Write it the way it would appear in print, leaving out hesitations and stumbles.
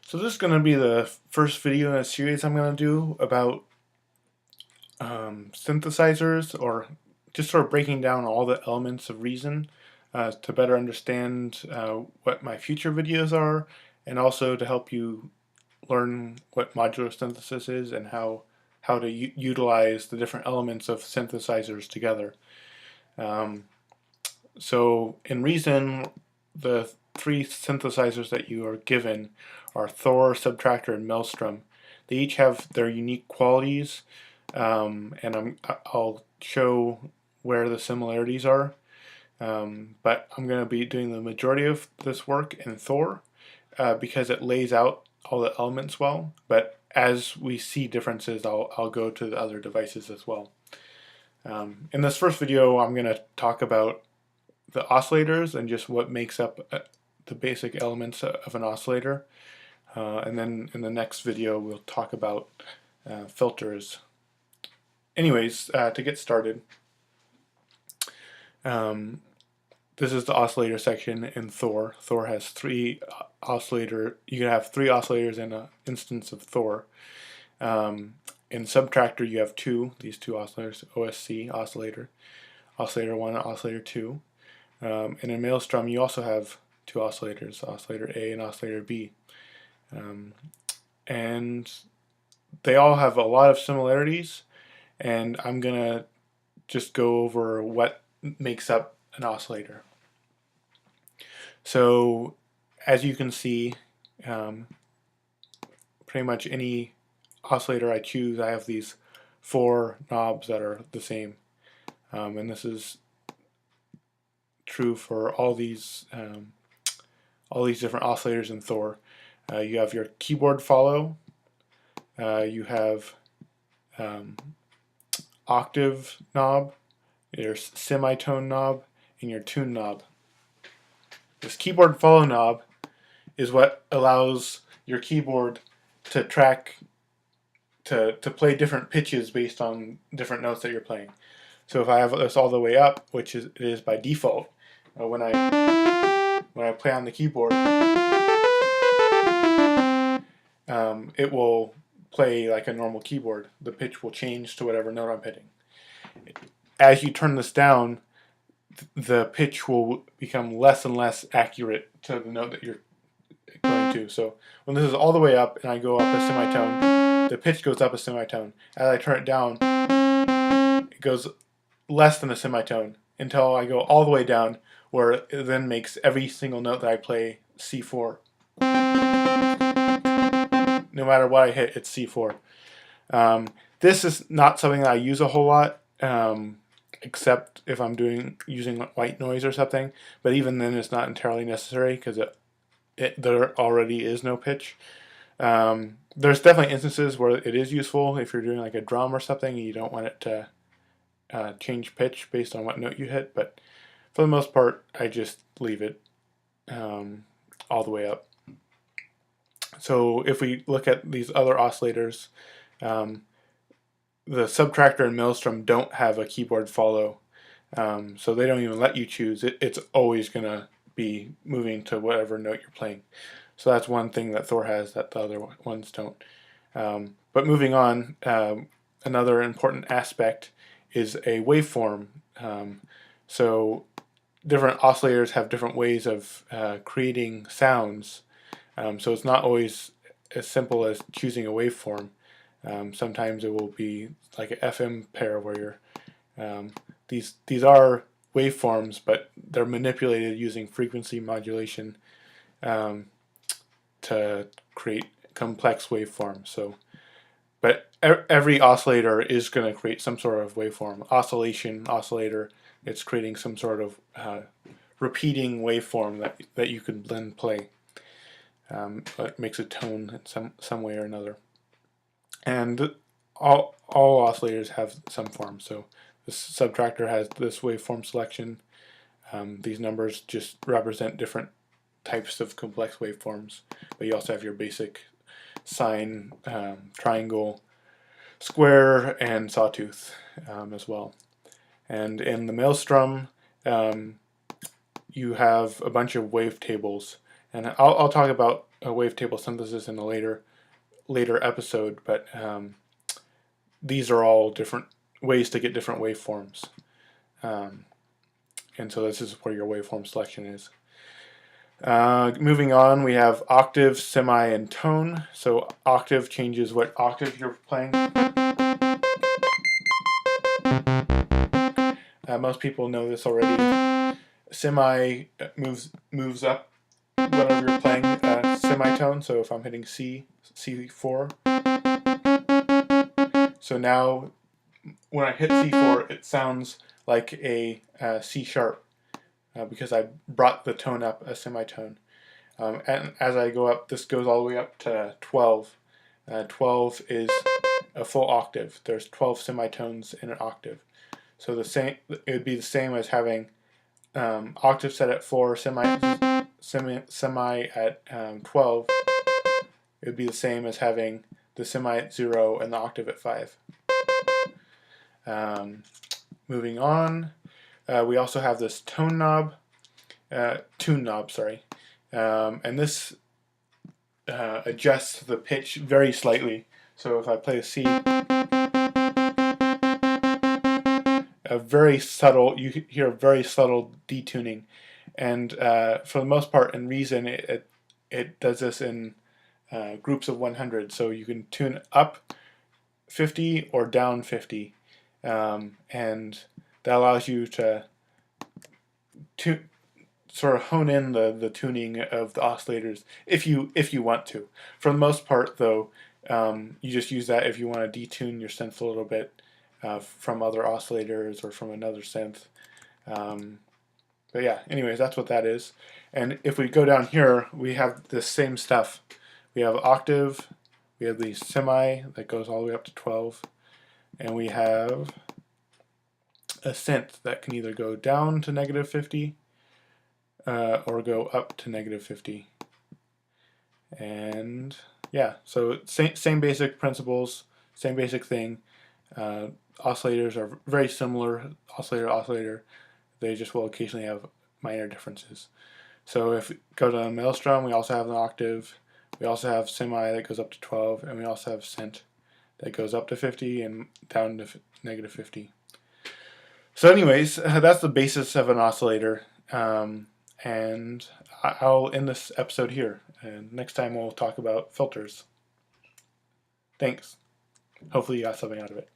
So this is going to be the first video in a series I'm going to do about synthesizers, or just sort of breaking down all the elements of Reason to better understand what my future videos are, and also to help you learn what modular synthesis is and how to utilize the different elements of synthesizers together. So in Reason, the three synthesizers that you are given are Thor, Subtractor, and Maelstrom. They each have their unique qualities, and I'll show where the similarities are. But I'm going to be doing the majority of this work in Thor because it lays out all the elements well. But as we see differences, I'll go to the other devices as well. In this first video, I'm going to talk about the oscillators and just what makes up the basic elements of an oscillator. And then in the next video, we'll talk about filters. Anyways, to get started, this is the oscillator section in Thor. Thor has three oscillator. You can have three oscillators in an instance of Thor. In Subtractor, you have these two oscillators: OSC, oscillator, oscillator 1, and oscillator 2. And in Maelstrom, you also have two oscillators, oscillator A and oscillator B. And they all have a lot of similarities, and I'm going to just go over what makes up an oscillator. So, as you can see, pretty much any oscillator I choose, I have these four knobs that are the same. And this is true for all these different oscillators in Thor. You have your keyboard follow, you have octave knob, your semitone knob, and your tune knob. This keyboard follow knob is what allows your keyboard to track, to play different pitches based on different notes that you're playing. So if I have this all the way up, which it is by default, when I play on the keyboard, it will play like a normal keyboard. The pitch will change to whatever note I'm hitting. As you turn this down, the pitch will become less and less accurate to the note that you're going to. So when this is all the way up and I go up a semitone, the pitch goes up a semitone. As I turn it down, it goes less than a semitone until I go all the way down, where it then makes every single note that I play C4. No matter what I hit, it's C4. This is not something that I use a whole lot, except if I'm using white noise or something. But even then, it's not entirely necessary because there already is no pitch. There's definitely instances where it is useful if you're doing like a drum or something and you don't want it to change pitch based on what note you hit. But for the most part, I just leave it all the way up. So if we look at these other oscillators, the Subtractor and Maelstrom don't have a keyboard follow, so they don't even let you choose. It's always going to be moving to whatever note you're playing. So that's one thing that Thor has that the other ones don't. But moving on, another important aspect is a waveform. So different oscillators have different ways of creating sounds. So it's not always as simple as choosing a waveform. Sometimes it will be like an FM pair where you're these are waveforms, but they're manipulated using frequency modulation to create complex waveforms. So, but every oscillator is going to create some sort of waveform. Oscillator, it's creating some sort of repeating waveform that you can then play. It makes a tone in some way or another. And all oscillators have some form. So this Subtractor has this waveform selection. These numbers just represent different types of complex waveforms. But you also have your basic sine, triangle, square, and sawtooth as well. And in the Maelstrom, you have a bunch of wave tables. And I'll talk about a wavetable synthesis in a later episode, but these are all different ways to get different waveforms. And so this is where your waveform selection is. Moving on, we have octave, semi, and tone. So octave changes what octave you're playing. Most people know this already. Semi moves up whenever you're playing semitone. So if I'm hitting C4. So now when I hit C4, it sounds like a C sharp because I brought the tone up a semitone. And as I go up, this goes all the way up to 12. 12 is a full octave. There's 12 semitones in an octave. So it would be the same as having octave set at 4, semi at 12. It would be the same as having the semi at 0 and the octave at 5. Moving on, we also have this tune knob, sorry, and this adjusts the pitch very slightly. So if I play a C, you hear a very subtle detuning, and for the most part in Reason it does this in groups of 100, so you can tune up 50 or down 50, and that allows you to sort of hone in the tuning of the oscillators if you want to. For the most part, though, you just use that if you want to detune your synth a little bit from other oscillators or from another synth. But yeah, anyways, that's what that is. And if we go down here, we have the same stuff. We have octave, we have the semi that goes all the way up to 12, and we have a synth that can either go down to -50 or go up to -50. And yeah, so same basic principles, same basic thing. Oscillators are very similar, oscillator to oscillator. They just will occasionally have minor differences. So if we go to Maelstrom, we also have an octave. We also have semi that goes up to 12, and we also have synth that goes up to 50 and down to -50. So anyways, that's the basis of an oscillator. And I'll end this episode here. And next time we'll talk about filters. Thanks. Hopefully you got something out of it.